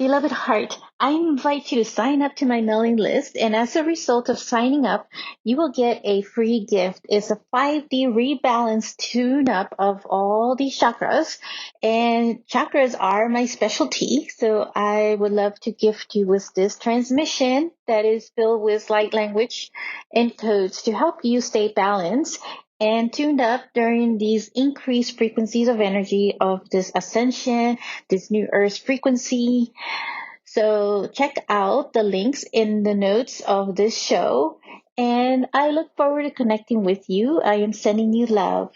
Beloved heart, I invite you to sign up to my mailing list, and as a result of signing up, you will get a free gift. It's a 5D rebalance tune up of all the chakras, and chakras are my specialty. So I would love to gift you with this transmission that is filled with light language and codes to help you stay balanced and tuned up during these increased frequencies of energy of this ascension, this new earth frequency. So check out the links in the notes of this show. And I look forward to connecting with you. I am sending you love.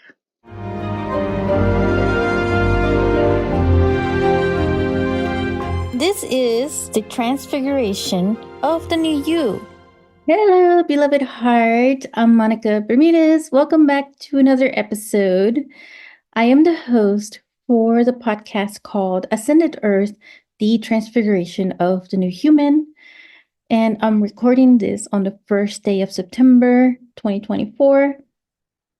This is the transfiguration of the new you. Hello, beloved heart. I'm Monica Bermudez. Welcome back to another episode. I am the host for the podcast called Ascended Earth, the Transfiguration of the New Human. And I'm recording this on the first day of September 2024.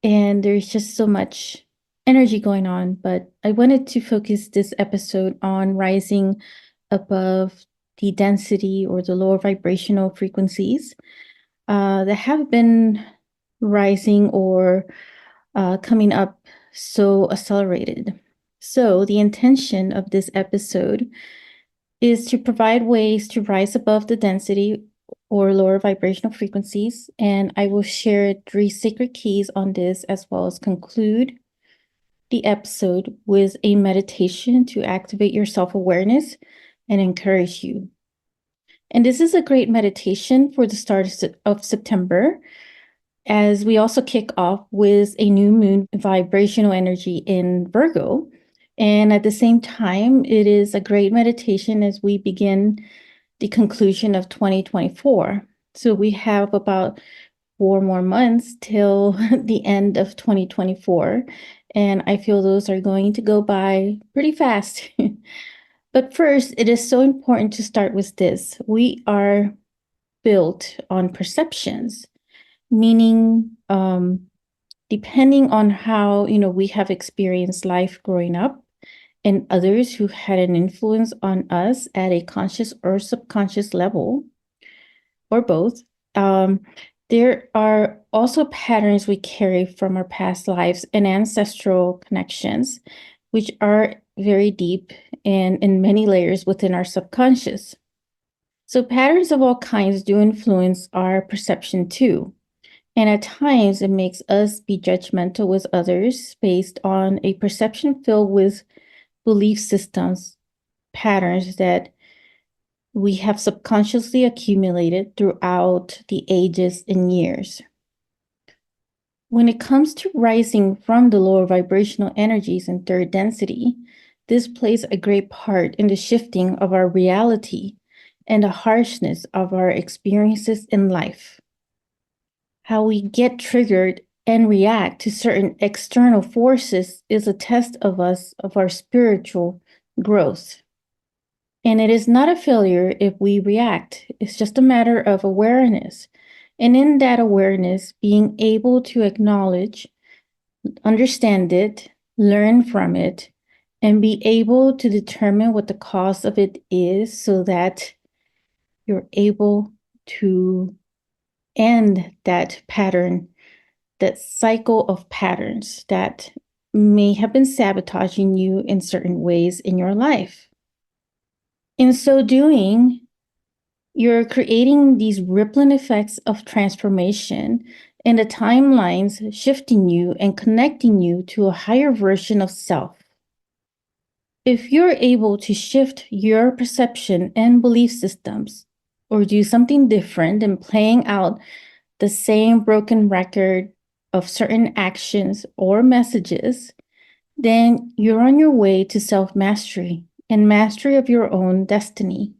And there's just so much energy going on, but I wanted to focus this episode on rising above the density or the lower vibrational frequencies that have been rising or coming up so accelerated. So the intention of this episode is to provide ways to rise above the density or lower vibrational frequencies, and I will share 3 sacred keys on this, as well as conclude the episode with a meditation to activate your self-awareness and encourage you. And this is a great meditation for the start of September, as we also kick off with a new moon vibrational energy in Virgo. And at the same time, it is a great meditation as we begin the conclusion of 2024. So we have about 4 more months till the end of 2024. And I feel those are going to go by pretty fast. But first, it is so important to start with this. We are built on perceptions, meaning depending on how we have experienced life growing up, and others who had an influence on us at a conscious or subconscious level, or both. There are also patterns we carry from our past lives and ancestral connections, which are very deep and in many layers within our subconscious. So patterns of all kinds do influence our perception too. And at times it makes us be judgmental with others based on a perception filled with belief systems, patterns that we have subconsciously accumulated throughout the ages and years. When it comes to rising from the lower vibrational energies in third density, this plays a great part in the shifting of our reality and the harshness of our experiences in life. How we get triggered and react to certain external forces is a test of our spiritual growth. And it is not a failure if we react. It's just a matter of awareness. And in that awareness, being able to acknowledge, understand it, learn from it, and be able to determine what the cause of it is so that you're able to end that pattern, that cycle of patterns that may have been sabotaging you in certain ways in your life. In so doing, you're creating these rippling effects of transformation and the timelines shifting you and connecting you to a higher version of self. If you're able to shift your perception and belief systems, or do something different than playing out the same broken record of certain actions or messages, then you're on your way to self-mastery and mastery of your own destiny.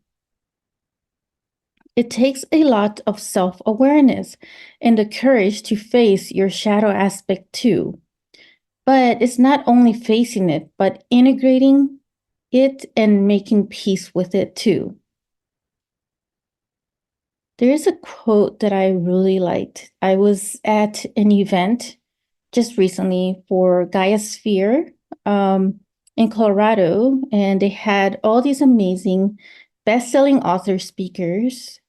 It takes a lot of self-awareness and the courage to face your shadow aspect too. But it's not only facing it, but integrating it and making peace with it too. There is a quote that I really liked. I was at an event just recently for Gaia Sphere in Colorado, and they had all these amazing best-selling author speakers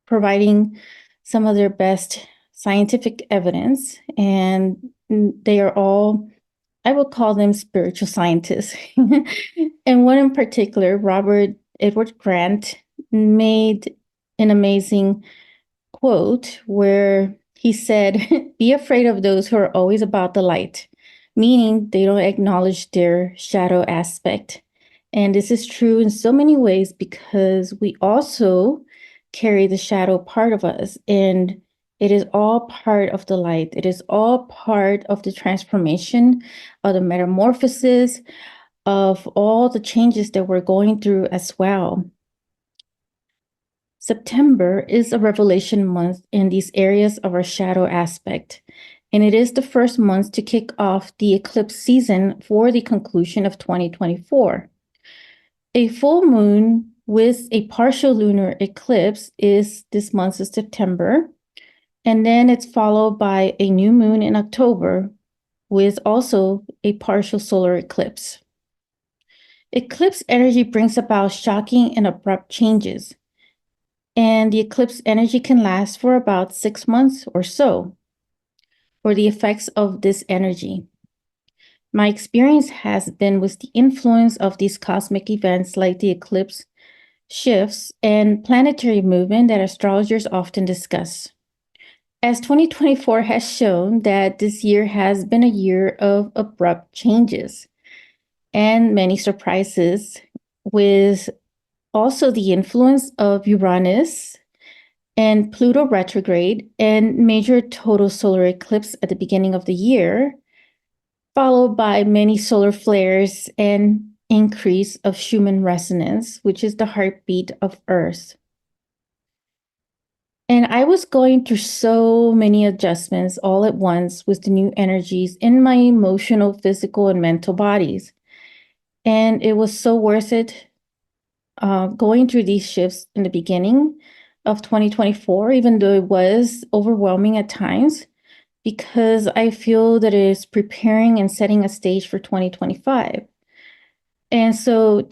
providing some of their best scientific evidence, and they are all, I would call them spiritual scientists. And one in particular, Robert Edward Grant, made an amazing quote where he said, "Be afraid of those who are always about the light," meaning they don't acknowledge their shadow aspect. And this is true in so many ways because we also carry the shadow part of us, and it is all part of the light. It is all part of the transformation, of the metamorphosis, of all the changes that we're going through as well. September is a revelation month in these areas of our shadow aspect, and it is the first month to kick off the eclipse season for the conclusion of 2024. A full moon with a partial lunar eclipse is this month of September, and then it's followed by a new moon in October with also a partial solar eclipse. Eclipse energy brings about shocking and abrupt changes, and the eclipse energy can last for about 6 months or so, for the effects of this energy. My experience has been with the influence of these cosmic events like the eclipse shifts and planetary movement that astrologers often discuss. As 2024 has shown that this year has been a year of abrupt changes and many surprises, with also the influence of Uranus and Pluto retrograde and major total solar eclipse at the beginning of the year, followed by many solar flares and increase of Schumann resonance, which is the heartbeat of Earth. And I was going through so many adjustments all at once with the new energies in my emotional, physical, and mental bodies. And it was so worth it going through these shifts in the beginning of 2024, even though it was overwhelming at times, because I feel that it is preparing and setting a stage for 2025. And so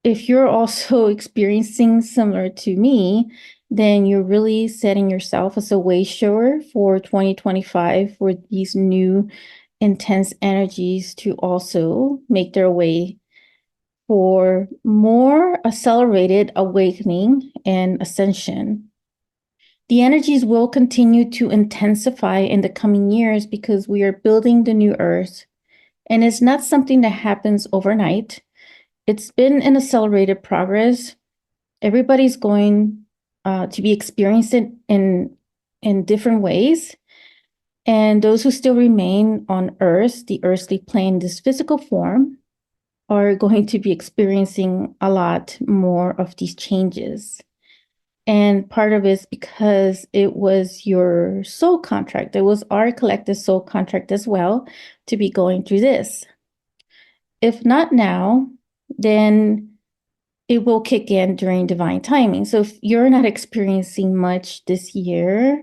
if you're also experiencing similar to me, then you're really setting yourself as a way shower for 2025 for these new intense energies to also make their way for more accelerated awakening and ascension. The energies will continue to intensify in the coming years because we are building the new earth, and it's not something that happens overnight. It's been an accelerated progress. Everybody's going to be experiencing it in different ways. And those who still remain on Earth, the earthly plane, this physical form, are going to be experiencing a lot more of these changes. And part of it is because it was your soul contract. It was our collective soul contract as well to be going through this. If not now, then it will kick in during divine timing. So if you're not experiencing much this year,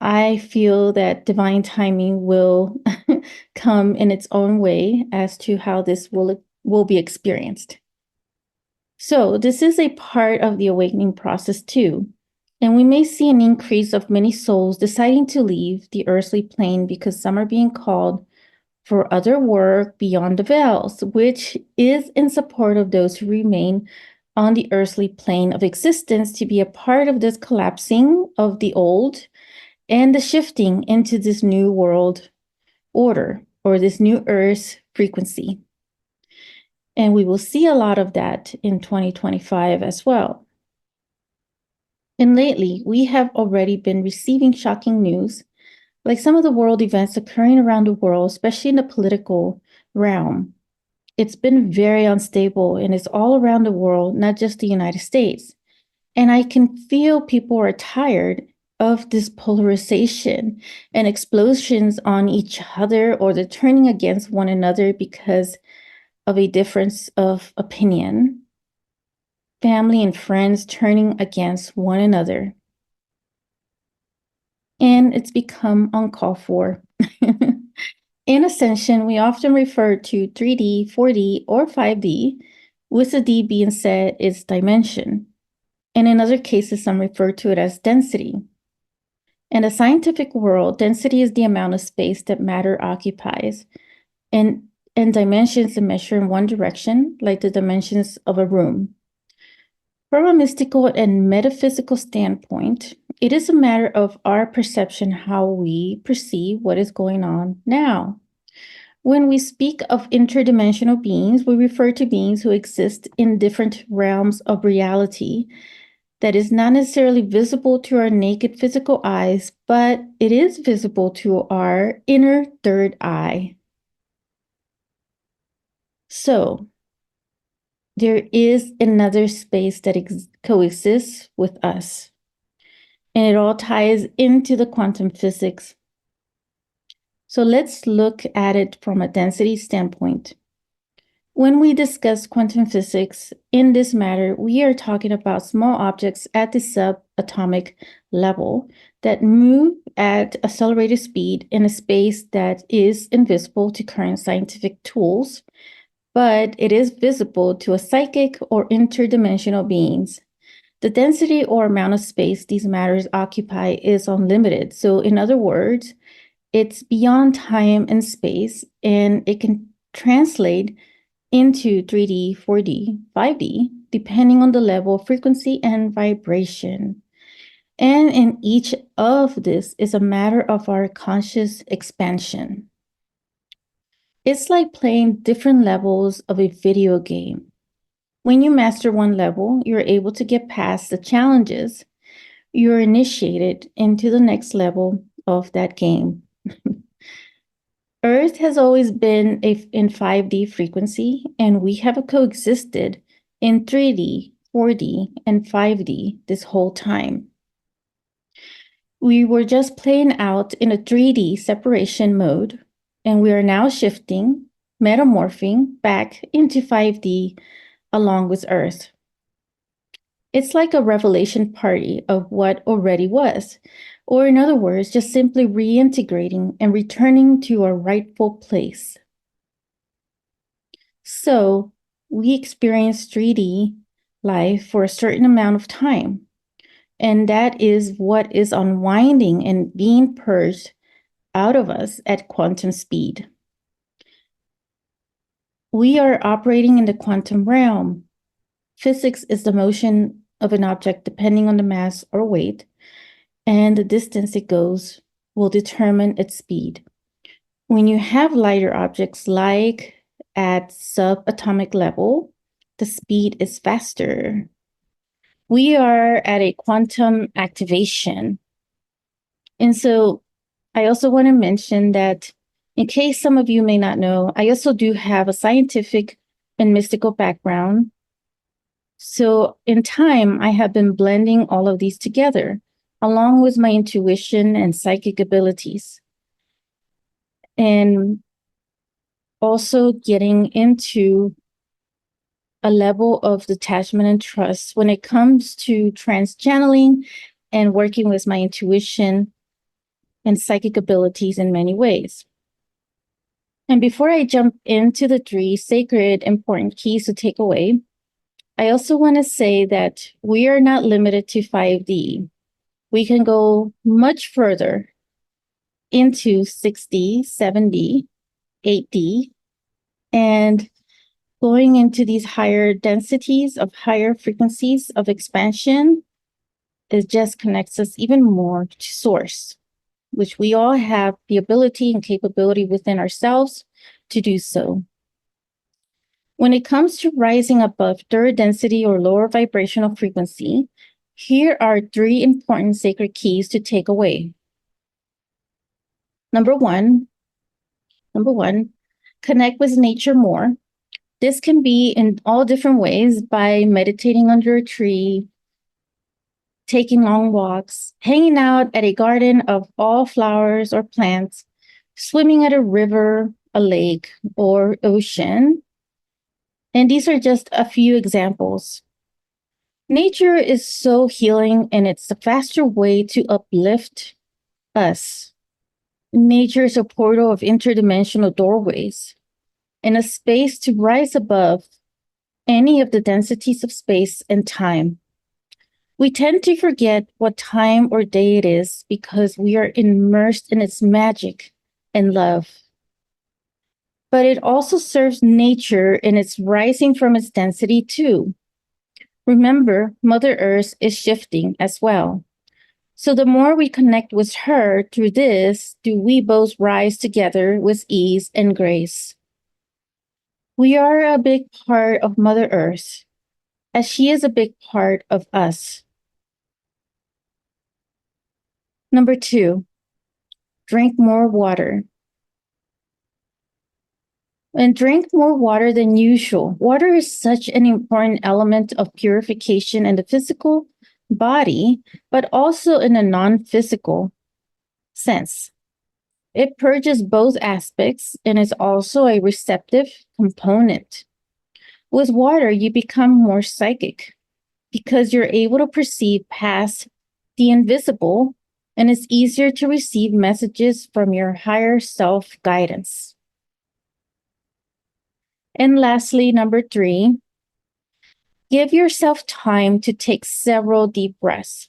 I feel that divine timing will come in its own way as to how this will be experienced. So this is a part of the awakening process too. And we may see an increase of many souls deciding to leave the earthly plane because some are being called for other work beyond the veils, which is in support of those who remain on the earthly plane of existence to be a part of this collapsing of the old and the shifting into this new world order or this new earth frequency. And we will see a lot of that in 2025 as well. And lately, we have already been receiving shocking news, like some of the world events occurring around the world, especially in the political realm. It's been very unstable and it's all around the world, not just the United States. And I can feel people are tired of this polarization and explosions on each other, or they're turning against one another because of a difference of opinion. Family and friends turning against one another. And it's become uncalled for. In Ascension, we often refer to 3D, 4D, or 5D, with the D being said is dimension. And in other cases, some refer to it as density. In the scientific world, density is the amount of space that matter occupies. And dimensions are measured in one direction, like the dimensions of a room. From a mystical and metaphysical standpoint, it is a matter of our perception how we perceive what is going on now. When we speak of interdimensional beings, we refer to beings who exist in different realms of reality that is not necessarily visible to our naked physical eyes, but it is visible to our inner third eye. So, there is another space that coexists with us. And it all ties into the quantum physics. So let's look at it from a density standpoint. When we discuss quantum physics in this matter, we are talking about small objects at the subatomic level that move at accelerated speed in a space that is invisible to current scientific tools, but it is visible to a psychic or interdimensional beings. The density or amount of space these matters occupy is unlimited. So, in other words, it's beyond time and space, and it can translate into 3D, 4D, 5D, depending on the level of frequency and vibration. And in each of this is a matter of our conscious expansion. It's like playing different levels of a video game. When you master one level, you're able to get past the challenges. You're initiated into the next level of that game. Earth has always been in 5D frequency, and we have coexisted in 3D, 4D, and 5D this whole time. We were just playing out in a 3D separation mode, and we are now shifting, metamorphing back into 5D along with Earth. It's like a revelation party of what already was, or in other words, just simply reintegrating and returning to our rightful place. So we experience 3D life for a certain amount of time, and that is what is unwinding and being purged out of us at quantum speed. We are operating in the quantum realm. Physics is the motion of an object depending on the mass or weight, and the distance it goes will determine its speed. When you have lighter objects like at subatomic level, the speed is faster. We are at a quantum activation. And so I also want to mention that in case some of you may not know, I also do have a scientific and mystical background. So in time, I have been blending all of these together, along with my intuition and psychic abilities. And also getting into a level of detachment and trust when it comes to trans-channeling and working with my intuition and psychic abilities in many ways. And before I jump into the 3 sacred important keys to take away, I also want to say that we are not limited to 5D. We can go much further into 6D, 7D, 8D, and going into these higher densities of higher frequencies of expansion, it just connects us even more to source, which we all have the ability and capability within ourselves to do so. When it comes to rising above third density or lower vibrational frequency, here are 3 important sacred keys to take away. Number one, connect with nature more. This can be in all different ways by meditating under a tree, taking long walks, hanging out at a garden of all flowers or plants, swimming at a river, a lake, or ocean. And these are just a few examples. Nature is so healing, and it's the faster way to uplift us. Nature is a portal of interdimensional doorways and a space to rise above any of the densities of space and time. We tend to forget what time or day it is because we are immersed in its magic and love. But it also serves nature in its rising from its density too. Remember, Mother Earth is shifting as well. So the more we connect with her through this, do we both rise together with ease and grace. We are a big part of Mother Earth, as she is a big part of us. Number 2, drink more water. And drink more water than usual. Water is such an important element of purification in the physical body, but also in a non-physical sense. It purges both aspects and is also a receptive component. With water, you become more psychic because you're able to perceive past the invisible, and it's easier to receive messages from your higher self guidance. And lastly, number 3, give yourself time to take several deep breaths.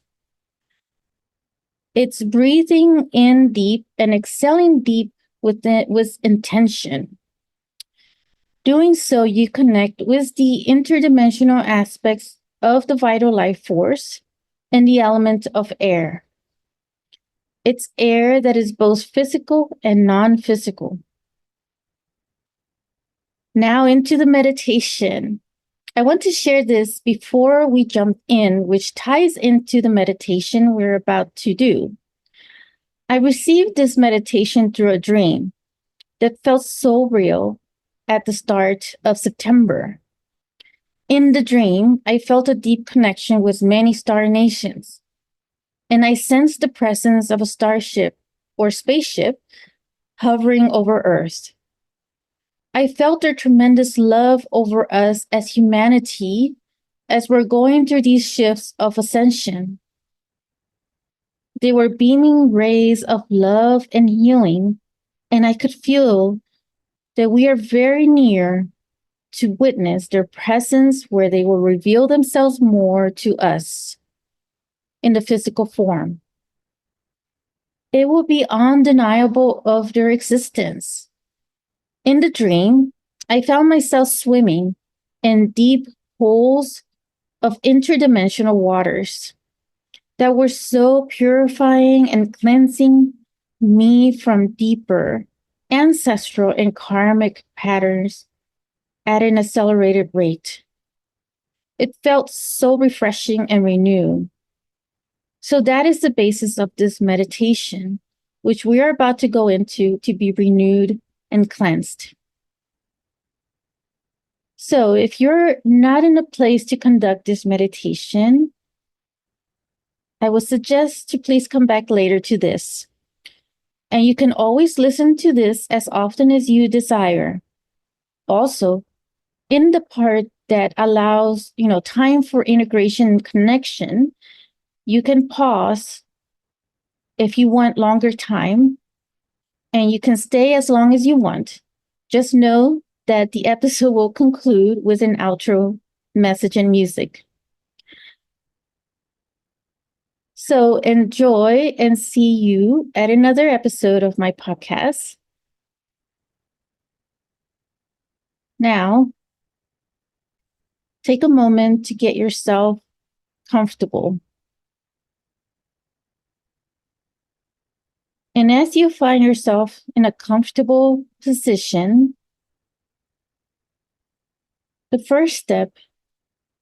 It's breathing in deep and exhaling deep with intention. Doing so, you connect with the interdimensional aspects of the vital life force and the element of air. It's air that is both physical and non-physical. Now into the meditation. I want to share this before we jump in, which ties into the meditation we're about to do. I received this meditation through a dream that felt so real at the start of September. In the dream, I felt a deep connection with many star nations, and I sensed the presence of a starship or spaceship hovering over Earth. I felt their tremendous love over us as humanity as we're going through these shifts of ascension. They were beaming rays of love and healing, and I could feel that we are very near to witness their presence where they will reveal themselves more to us in the physical form. It will be undeniable of their existence. In the dream, I found myself swimming in deep pools of interdimensional waters that were so purifying and cleansing me from deeper ancestral and karmic patterns at an accelerated rate. It felt so refreshing and renewed. So that is the basis of this meditation, which we are about to go into to be renewed and cleansed. So if you're not in a place to conduct this meditation, I would suggest to please come back later to this. And you can always listen to this as often as you desire. Also, in the part that allows, time for integration and connection, you can pause if you want longer time, and you can stay as long as you want. Just know that the episode will conclude with an outro message and music. So enjoy and see you at another episode of my podcast. Now, take a moment to get yourself comfortable. And as you find yourself in a comfortable position, the first step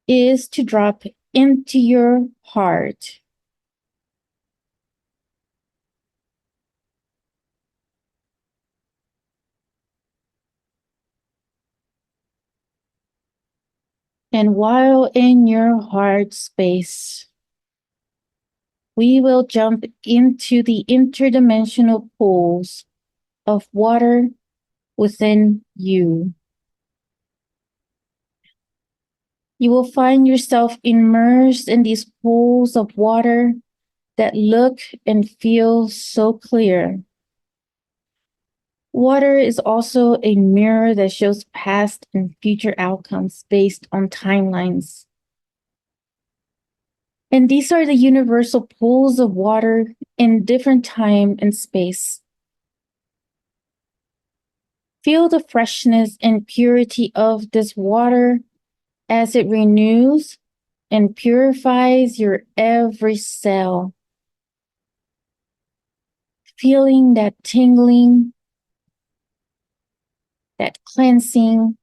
is to drop into your heart. And while in your heart space, we will jump into the interdimensional pools of water within you. You will find yourself immersed in these pools of water that look and feel so clear. Water is also a mirror that shows past and future outcomes based on timelines. And these are the universal pools of water in different time and space. Feel the freshness and purity of this water as it renews and purifies your every cell. Feeling that tingling, that cleansing,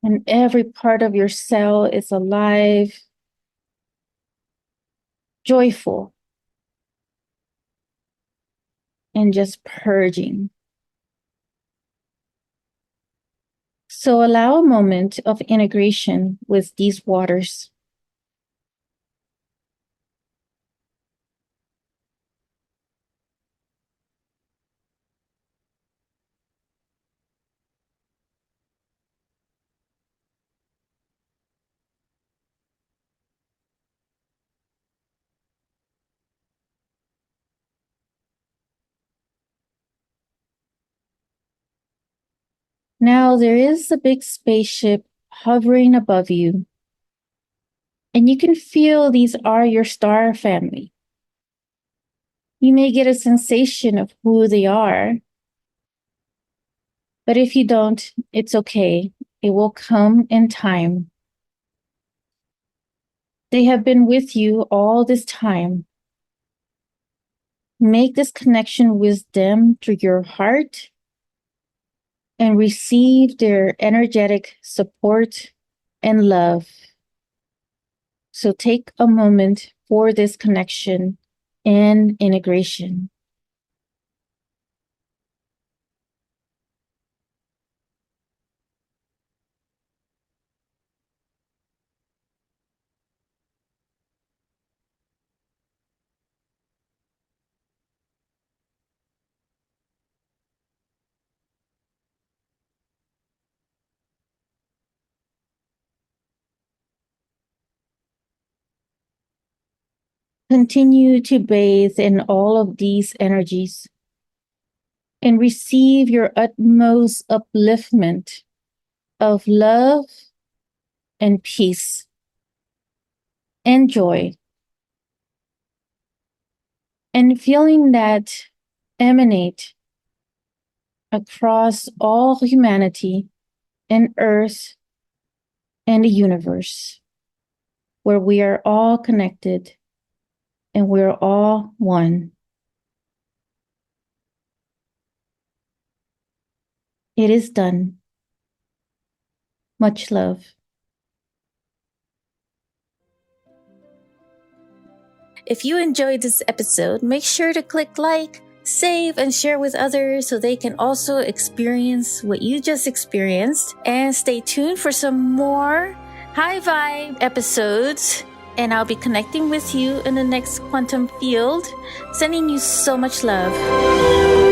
and every part of your cell is alive, joyful, and just purging. So allow a moment of integration with these waters. Now there is a big spaceship hovering above you, and you can feel these are your star family. You may get a sensation of who they are, but if you don't, it's okay. It will come in time. They have been with you all this time. Make this connection with them through your heart and receive their energetic support and love. So take a moment for this connection and integration. Continue to bathe in all of these energies and receive your utmost upliftment of love and peace and joy. And feeling that emanate across all humanity and earth and the universe, where we are all connected and we're all one. It is done. Much love. If you enjoyed this episode, make sure to click like, save, and share with others so they can also experience what you just experienced. And stay tuned for some more high vibe episodes. And I'll be connecting with you in the next quantum field. Sending you so much love.